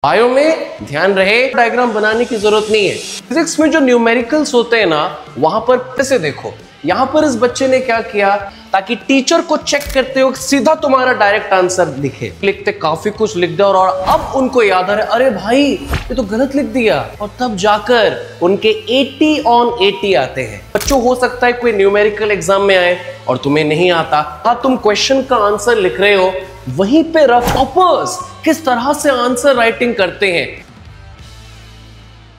Bio में ध्यान रहे डायग्राम बनाने की जरूरत नहीं है। फिजिक्स में जो न्यूमेरिकल्स होते हैं ना, वहां पर कैसे देखो, यहां पर इस बच्चे ने क्या किया ताकि टीचर को चेक करते हो सीधा तुम्हारा डायरेक्ट आंसर लिखे। लिखते काफी कुछ लिख दिया और अब उनको याद आ रहा है, अरे भाई ये तो गलत लिख दिया, और तब जाकर उनके 80 on 80 आते हैं। बच्चों, हो सकता है कोई न्यूमेरिकल एग्जाम में आए और तुम्हें नहीं आता, हाँ तुम क्वेश्चन का आंसर लिख रहे हो, वहीं पे रफ टॉपर्स किस तरह से आंसर राइटिंग करते हैं।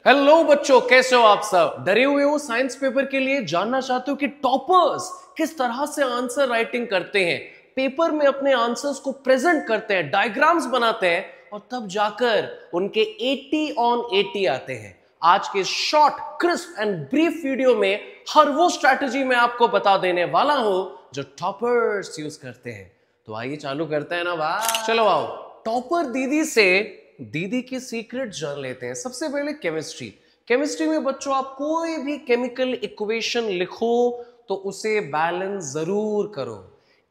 हेलो बच्चों, कैसे हो आप सब? डरे हुए हो साइंस पेपर के लिए? जानना चाहते हो कि टॉपर्स किस तरह से आंसर राइटिंग करते हैं, पेपर में अपने आंसर्स को प्रेजेंट करते हैं, डायग्राम्स बनाते हैं और तब जाकर उनके 80 on 80 आते हैं। आज के short, crisp and brief video में हर वो स्ट्रैटेजी मैं आपको बता देने वाला हूं जो टॉपर्स यूज करते हैं। तो आइए चालू करते हैं ना भाई। चलो आओ, टॉपर दीदी से दीदी की सीक्रेट जान लेते हैं। सबसे पहले केमिस्ट्री में बच्चों आप कोई भी केमिकल इक्वेशन लिखो तो उसे बैलेंस जरूर करो।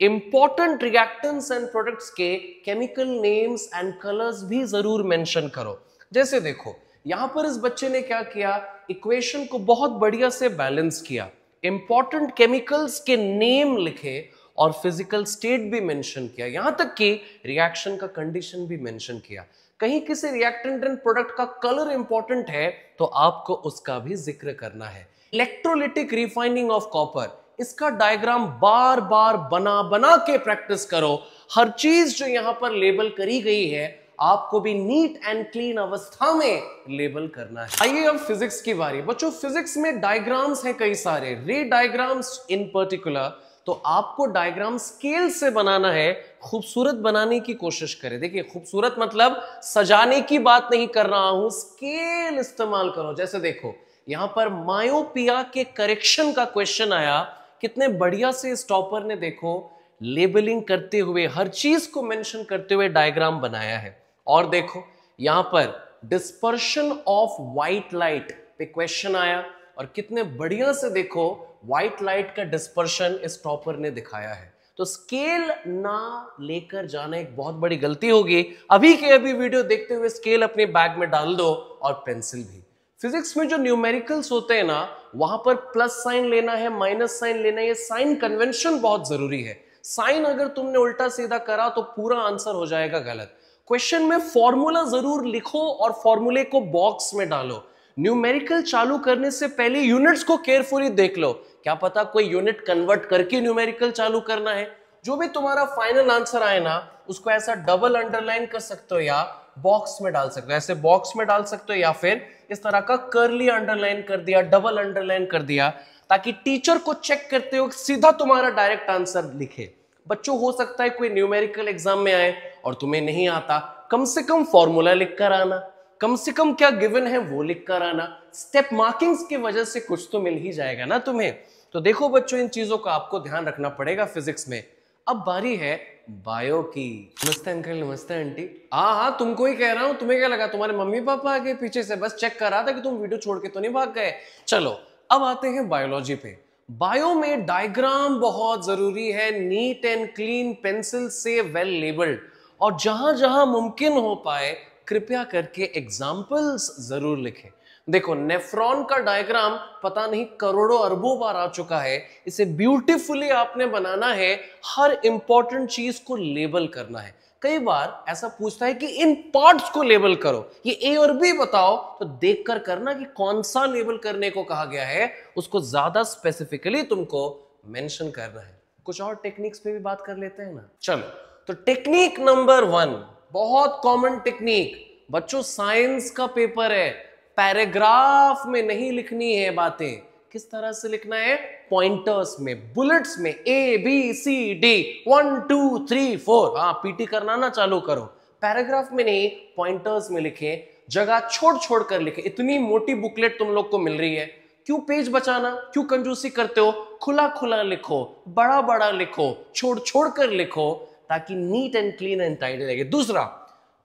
इंपॉर्टेंट रिएक्टेंट्स एंड प्रोडक्ट्स के केमिकल नेम्स एंड कलर्स भी जरूर मेंशन करो। जैसे देखो, यहां पर इस बच्चे ने क्या किया, इक्वेशन को बहुत बढ़िया से बैलेंस किया, इंपॉर्टेंट केमिकल्स के नेम लिखे और फिजिकल स्टेट भी मेंशन किया, यहां तक कि रिएक्शन का कंडीशन भी मेंशन किया। कहीं किसी रिएक्टेंट एंड प्रोडक्ट का कलर इंपॉर्टेंट है तो आपको उसका भी जिक्र करना है। इलेक्ट्रोलिटिक रिफाइनिंग ऑफ कॉपर, इसका डायग्राम बार बार बना बना के प्रैक्टिस करो। हर चीज जो यहां पर लेबल करी गई है आपको भी नीट एंड क्लीन अवस्था में लेबल करना है। आइए अब फिजिक्स की बारी। बच्चों, फिजिक्स में डायग्राम्स हैं कई सारे, रे डायग्राम्स इन पर्टिकुलर, तो आपको डायग्राम स्केल से बनाना है, खूबसूरत बनाने की कोशिश करें। देखिए, खूबसूरत मतलब सजाने की बात नहीं कर रहा हूं, स्केल इस्तेमाल करो। जैसे देखो, यहां पर मायोपिया के करेक्शन का क्वेश्चन आया, कितने बढ़िया से इस टॉपर ने देखो लेबलिंग करते हुए, हर चीज को मेंशन करते हुए डायग्राम बनाया है। और देखो, यहां पर डिस्पर्शन ऑफ व्हाइट लाइट पे क्वेश्चन आया और कितने बढ़िया से देखो व्हाइट लाइट का डिस्पर्शन इस टॉपर ने दिखाया है। तो स्केल ना लेकर जाना एक बहुत बड़ी गलती होगी। अभी के अभी वीडियो देखते हुए स्केल अपने बैग में डाल दो और पेंसिल भी। फिजिक्स में जो न्यूमेरिकल्स होते हैं ना, वहां पर प्लस साइन लेना है, माइनस साइन लेना है, ये साइन कन्वेंशन बहुत जरूरी है। साइन अगर तुमने उल्टा सीधा करा तो पूरा आंसर हो जाएगा गलत। क्वेश्चन में फॉर्मूला जरूर लिखो और फॉर्मूले को बॉक्स में डालो। न्यूमेरिकल चालू करने से पहले यूनिट्स को केयरफुली देख लो, क्या पता कोई यूनिट कन्वर्ट करके न्यूमेरिकल चालू करना है। जो भी तुम्हारा फाइनल आंसर आए ना, उसको ऐसा डबल अंडरलाइन कर सकते हो या बॉक्स में डाल सकते हो, ऐसे बॉक्स में डाल सकते हो या फिर इस तरह का कर्ली अंडरलाइन कर दिया, डबल अंडरलाइन कर दिया, ताकि टीचर को चेक करते हो सीधा तुम्हारा डायरेक्ट आंसर लिखे। बच्चों, हो सकता है कोई न्यूमेरिकल एग्जाम में आए और तुम्हें नहीं आता, कम से कम फॉर्मूला लिख कर आना, कम से कम क्या गिवन है वो लिख कर आना। स्टेप मार्किंग्स की वजह से कुछ तो मिल ही जाएगा ना तुम्हें। तो देखो बच्चों, इन चीजों का आपको ध्यान रखना पड़ेगा फिजिक्स में। अब बारी है बायो की। नमस्ते अंकल, नमस्ते आंटी। हाँ, तुमको ही कह रहा हूं, तुम्हें क्या लगा तुम्हारे मम्मी पापा आगे पीछे से बस चेक कर रहा था कि तुम वीडियो छोड़ के तो नहीं भाग गए। चलो अब आते हैं बायोलॉजी पे। बायो में डायग्राम बहुत जरूरी है, नीट एंड क्लीन, पेंसिल से वेल लेबल्ड, और जहां जहां मुमकिन हो पाए कृपया करके एग्जाम्पल्स जरूर लिखें। देखो, नेफ्रॉन का डायग्राम पता नहीं करोड़ों अरबों बार आ चुका है, इसे ब्यूटीफुली आपने बनाना है, हर इंपॉर्टेंट चीज को लेबल करना है। कई बार ऐसा पूछता है कि इन पार्ट्स को लेबल करो, ये ए और बी बताओ, तो देखकर करना कि कौन सा लेबल करने को कहा गया है, उसको ज्यादा स्पेसिफिकली तुमको मेंशन करना है। कुछ और टेक्निक्स पे भी बात कर लेते हैं ना। चलो, तो टेक्निक नंबर 1, बहुत कॉमन टेक्निक। बच्चों, साइंस का पेपर है, पैराग्राफ में नहीं लिखनी है बातें। किस तरह से लिखना है? पॉइंटर्स में, बुलेट्स में, ए बी सी डी 1 2 3 4। हाँ, पीटी करना ना चालू करो। पैराग्राफ में नहीं, पॉइंटर्स में लिखे, जगह छोड़ छोड़ कर लिखे। इतनी मोटी बुकलेट तुम लोग को मिल रही है, क्यों पेज बचाना, क्यों कंजूसी करते हो? खुला खुला लिखो, बड़ा बड़ा लिखो, छोड़ छोड़ कर लिखो, ताकि neat and clean and tidy लगे। दूसरा,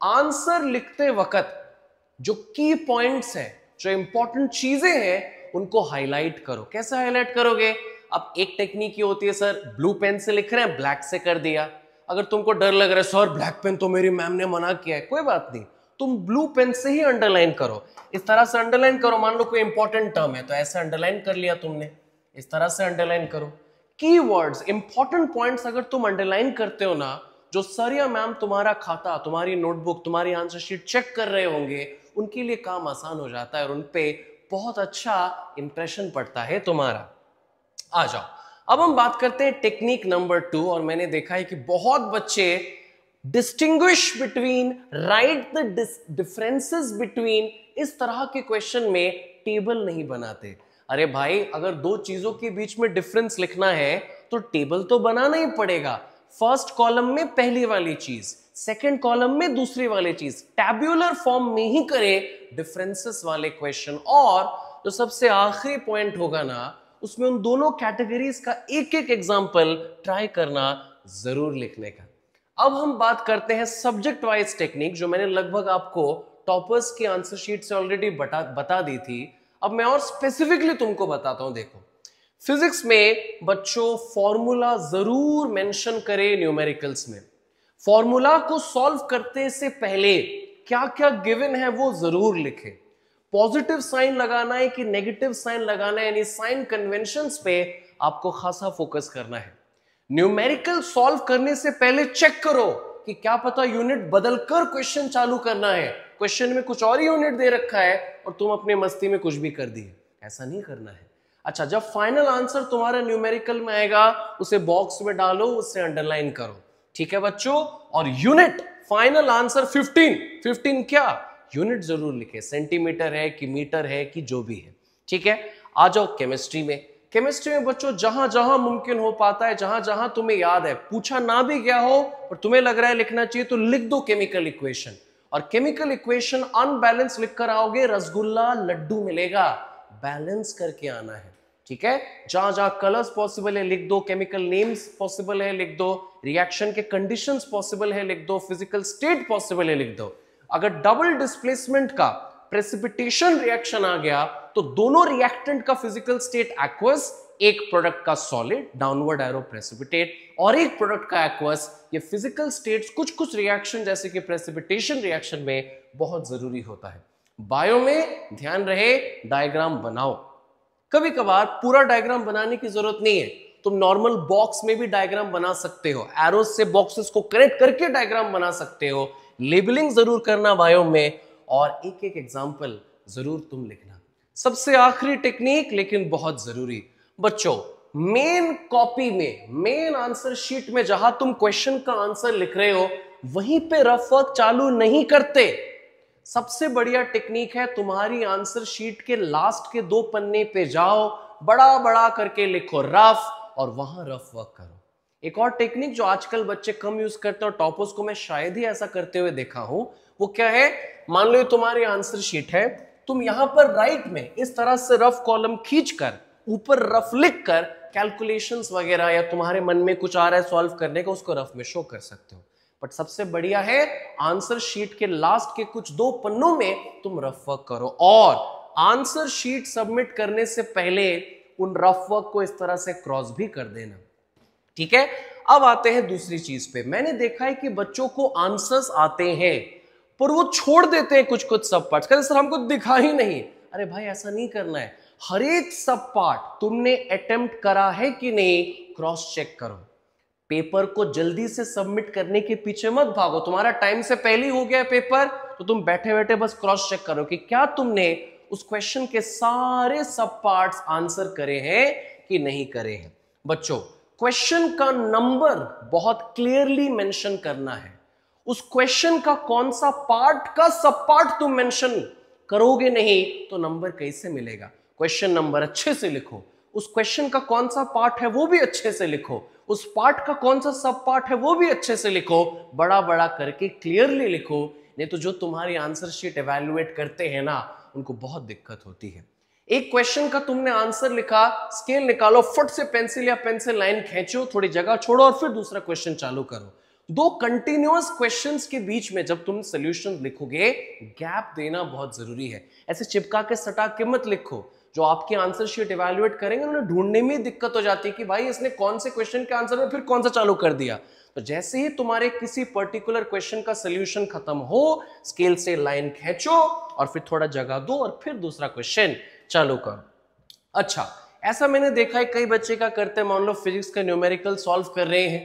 आंसर लिखते वक्त जो की पॉइंट्स है, जो इंपॉर्टेंट चीजें हैं, उनको हाईलाइट करो। कैसे हाईलाइट करोगे? अब एक टेक्निक ये होती है, सर ब्लू पेन से लिख रहे हैं, ब्लैक से कर दिया। अगर तुमको डर लग रहा है, सर ब्लैक पेन तो मेरी मैम ने मना किया है, कोई बात नहीं, तुम ब्लू पेन से ही अंडरलाइन करो, इस तरह से अंडरलाइन करो। मान लो कोई इंपॉर्टेंट टर्म है तो ऐसे अंडरलाइन कर लिया तुमने, इस तरह से अंडरलाइन करो। कीवर्ड्स, इंपॉर्टेंट पॉइंट्स अगर तुम अंडरलाइन करते हो ना, जो सर या मैम तुम्हारा खाता, तुम्हारी नोटबुक, तुम्हारी आंसर शीट चेक कर रहे होंगे, उनके लिए काम आसान हो जाता है और उनपे बहुत अच्छा इंप्रेशन पड़ता है तुम्हारा। आ जाओ, अब हम बात करते हैं टेक्निक नंबर 2। और मैंने देखा है कि बहुत बच्चे distinguish between, right the differences between, इस तरह के क्वेश्चन में टेबल नहीं बनाते। अरे भाई, अगर दो चीजों के बीच में डिफरेंस लिखना है तो टेबल तो बनाना ही पड़ेगा। फर्स्ट कॉलम में पहली वाली चीज, सेकंड कॉलम में दूसरी वाली चीज, टैब्यूलर फॉर्म में ही करें डिफरेंसेस वाले क्वेश्चन। और जो सबसे आखिरी पॉइंट होगा ना, उसमें उन दोनों कैटेगरीज का एक एक एग्जांपल ट्राई करना जरूर लिखने का। अब हम बात करते हैं सब्जेक्ट वाइज टेक्निक, जो मैंने लगभग आपको टॉपर्स की आंसर शीट से ऑलरेडी बता दी थी। अब मैं और स्पेसिफिकली तुमको बताता हूं। देखो, फिजिक्स में बच्चों फॉर्मूला जरूर मेंशन करें न्यूमेरिकल्स में। फॉर्मूला को सॉल्व करते से पहले क्या क्या गिवन है वो जरूर लिखें। पॉजिटिव साइन लगाना है कि नेगेटिव साइन लगाना है, यानी साइन कन्वेंशंस पे आपको खासा फोकस करना है। न्यूमेरिकल सॉल्व करने से पहले चेक करो कि क्या पता यूनिट बदलकर क्वेश्चन चालू करना है, क्वेश्चन में कुछ और ही यूनिट दे रखा है और तुम अपने मस्ती में कुछ भी कर दिए। ऐसा नहीं करना है। अच्छा, जब फाइनल आंसर तुम्हारा न्यूमेरिकल में आएगा, उसे बॉक्स में डालो, उसे अंडरलाइन करो। ठीक है बच्चों? और यूनिट, फाइनल आंसर 15 क्या यूनिट जरूर लिखे, सेंटीमीटर है कि मीटर है कि जो भी है। ठीक है, आ जाओ केमिस्ट्री में। केमिस्ट्री में बच्चों जहां जहां मुमकिन हो पाता है, जहां जहां तुम्हें याद है, पूछा ना भी गया हो और तुम्हें लग रहा है लिखना चाहिए, तो लिख दो केमिकल इक्वेशन। और केमिकल इक्वेशन अनबैलेंस लिखकर आओगे, रसगुल्ला लड्डू मिलेगा। बैलेंस करके आना है। ठीक है, जहां जहां कलर्स पॉसिबल है लिख दो, केमिकल नेम्स पॉसिबल है लिख दो, रिएक्शन के कंडीशंस पॉसिबल है लिख दो, फिजिकल स्टेट पॉसिबल है लिख दो। अगर डबल डिस्प्लेसमेंट का प्रेसिपिटेशन रिएक्शन आ गया तो दोनों रिएक्टेंट का फिजिकल स्टेट एक्वस, एक प्रोडक्ट का सॉलिड डाउनवर्ड एरो प्रेसिपिटेट, और एक प्रोडक्ट का एक्वस। ये फिजिकल स्टेट्स कुछ कुछ रिएक्शन जैसे कि प्रेसिपिटेशन रिएक्शन में बहुत जरूरी होता है। बायो में ध्यान रहे डायग्राम बनाओ। कभी कभार पूरा डायग्राम बनाने की जरूरत नहीं है, तुम नॉर्मल बॉक्स में भी डायग्राम बना सकते हो, एरोज से बॉक्सेस को कनेक्ट करके डायग्राम बना सकते हो। लेबलिंग जरूर करना बायो में, और एक एक एग्जांपल जरूर तुम लिखना। सबसे आखिरी टेक्निक लेकिन बहुत जरूरी बच्चों, मेन कॉपी में, मेन आंसर शीट में जहां तुम क्वेश्चन का आंसर लिख रहे हो, वहीं पे रफ वर्क चालू नहीं करते। सबसे बढ़िया टेक्निक है, तुम्हारी आंसर शीट के लास्ट के 2 पन्ने पे जाओ, बड़ा बड़ा करके लिखो रफ, और वहां रफ वर्क करो। एक और टेक्निक जो आजकल बच्चे कम यूज करते हैं और टॉपर्स को मैं शायद ही ऐसा करते हुए देखा हूं, वो क्या है? मान लो तुम्हारी आंसर शीट है, तुम यहां पर राइट में इस तरह से रफ कॉलम खींचकर ऊपर रफ लिखकर कैलकुलेशंस वगैरह या तुम्हारे मन में कुछ आ रहा है सॉल्व करने का, उसको रफ में शो कर सकते हो। बट सबसे बढ़िया है आंसर शीट के लास्ट के कुछ 2 पन्नों में तुम रफ वर्क करो, और आंसर शीट सबमिट करने से पहले उन रफ वर्क को इस तरह से क्रॉस भी कर देना। ठीक है, अब आते हैं दूसरी चीज पे। मैंने देखा है कि बच्चों को आंसर्स आते हैं पर वो छोड़ देते हैं कुछ कुछ सब पार्ट्स, कहते सर हमको दिखा ही नहीं। अरे भाई, ऐसा नहीं करना है। हर एक सब पार्ट तुमने अटेम्प्ट करा है कि नहीं, क्रॉस चेक करो। पेपर को जल्दी से सबमिट करने के पीछे मत भागो। तुम्हारा टाइम से पहले हो गया पेपर तो तुम बैठे बैठे बस क्रॉस चेक करो कि क्या तुमने उस क्वेश्चन के सारे सब पार्ट्स आंसर करे हैं कि नहीं करे हैं। बच्चों, क्वेश्चन का नंबर बहुत क्लियरली मेंशन करना है। उस क्वेश्चन का कौन सा पार्ट का सब पार्ट तुम मेंशन करोगे नहीं तो नंबर कैसे मिलेगा? क्वेश्चन नंबर अच्छे से लिखो, उस क्वेश्चन का कौन सा पार्ट है वो भी अच्छे से लिखो, उस पार्ट का कौन सा सब पार्ट है वो भी अच्छे से लिखो, बड़ा बड़ा करके क्लियरली लिखो। नहीं तो जो तुम्हारी आंसर शीट एवेल्युएट करते हैं ना, उनको बहुत दिक्कत होती है। एक क्वेश्चन का तुमने आंसर लिखा, स्केल निकालो, फट से पेंसिल या पेंसिल लाइन खींचो, थोड़ी जगह छोड़ो और फिर दूसरा क्वेश्चन चालू करो। 2 कंटिन्यूअस क्वेश्चंस के बीच में जब तुम सॉल्यूशन लिखोगे, गैप देना बहुत जरूरी है। ऐसे चिपका के सटा के मत लिखो। जो आपकी आंसर शीट इवैल्यूएट करेंगे उन्हें ढूंढने में दिक्कत हो जाती है कि भाई इसने कौन से क्वेश्चन के आंसर में फिर कौन सा चालू कर दिया। तो जैसे ही तुम्हारे किसी पर्टिकुलर क्वेश्चन का सोल्यूशन खत्म हो, स्केल से लाइन खींचो और फिर थोड़ा जगह दो और फिर दूसरा क्वेश्चन चालू करो। अच्छा, ऐसा मैंने देखा है कई बच्चे क्या करते हैं, मान लो फिजिक्स का न्यूमेरिकल सॉल्व कर रहे हैं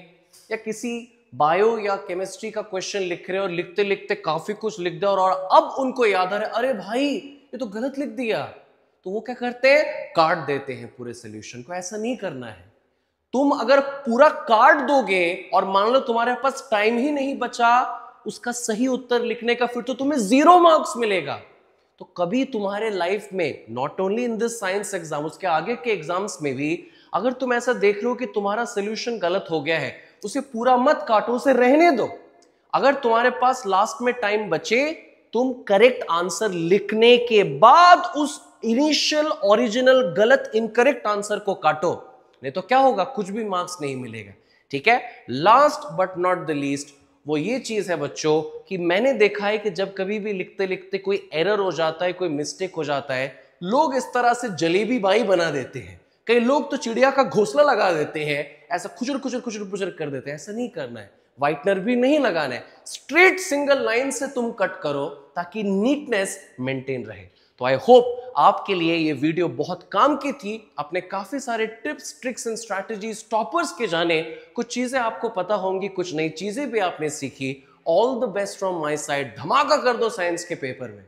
या किसी बायो या केमिस्ट्री का क्वेश्चन लिख रहे हैं और लिखते लिखते काफी कुछ लिख दिया और अब उनको याद आ रहा है अरे भाई ये तो गलत लिख दिया, तो वो क्या करते हैं, काट देते हैं पूरे सोल्यूशन को। ऐसा नहीं करना है। तुम अगर पूरा काट दोगे और मान लो तुम्हारे पास टाइम ही नहीं बचा उसका सही उत्तर लिखने का, फिर तो तुम्हें 0 मार्क्स मिलेगा। तो कभी तुम्हारे लाइफ में, not only in this science exam, उसके आगे के एग्जाम्स में भी अगर तुम ऐसा देख लो कि तुम्हारा सोल्यूशन गलत हो गया है, उसे पूरा मत काटो, उसे रहने दो। अगर तुम्हारे पास लास्ट में टाइम बचे, तुम करेक्ट आंसर लिखने के बाद उस इनिशियल ओरिजिनल गलत इनकरेक्ट आंसर को काटो, नहीं तो क्या होगा, कुछ भी मार्क्स नहीं मिलेगा। ठीक है। Last but not the least वो ये चीज है बच्चों कि मैंने देखा है कि जब कभी भी लिखते लिखते कोई एरर हो जाता है, कोई मिस्टेक हो जाता है, लोग इस तरह से जलेबी बाई बना देते हैं। कई लोग तो चिड़िया का घोंसला लगा देते हैं, ऐसा खुचर खुचर खुचर खुचर कर देते हैं। ऐसा नहीं करना है, व्हाइटनर भी नहीं लगाना है, स्ट्रेट सिंगल लाइन से तुम कट करो ताकि नीटनेस मेंटेन रहे। तो आई होप आपके लिए ये वीडियो बहुत काम की थी। आपने काफी सारे tips, tricks and strategies toppers के जाने, कुछ चीजें आपको पता होंगी, कुछ नई चीजें भी आपने सीखी। All the best from my side. धमाका कर दो साइंस के पेपर में।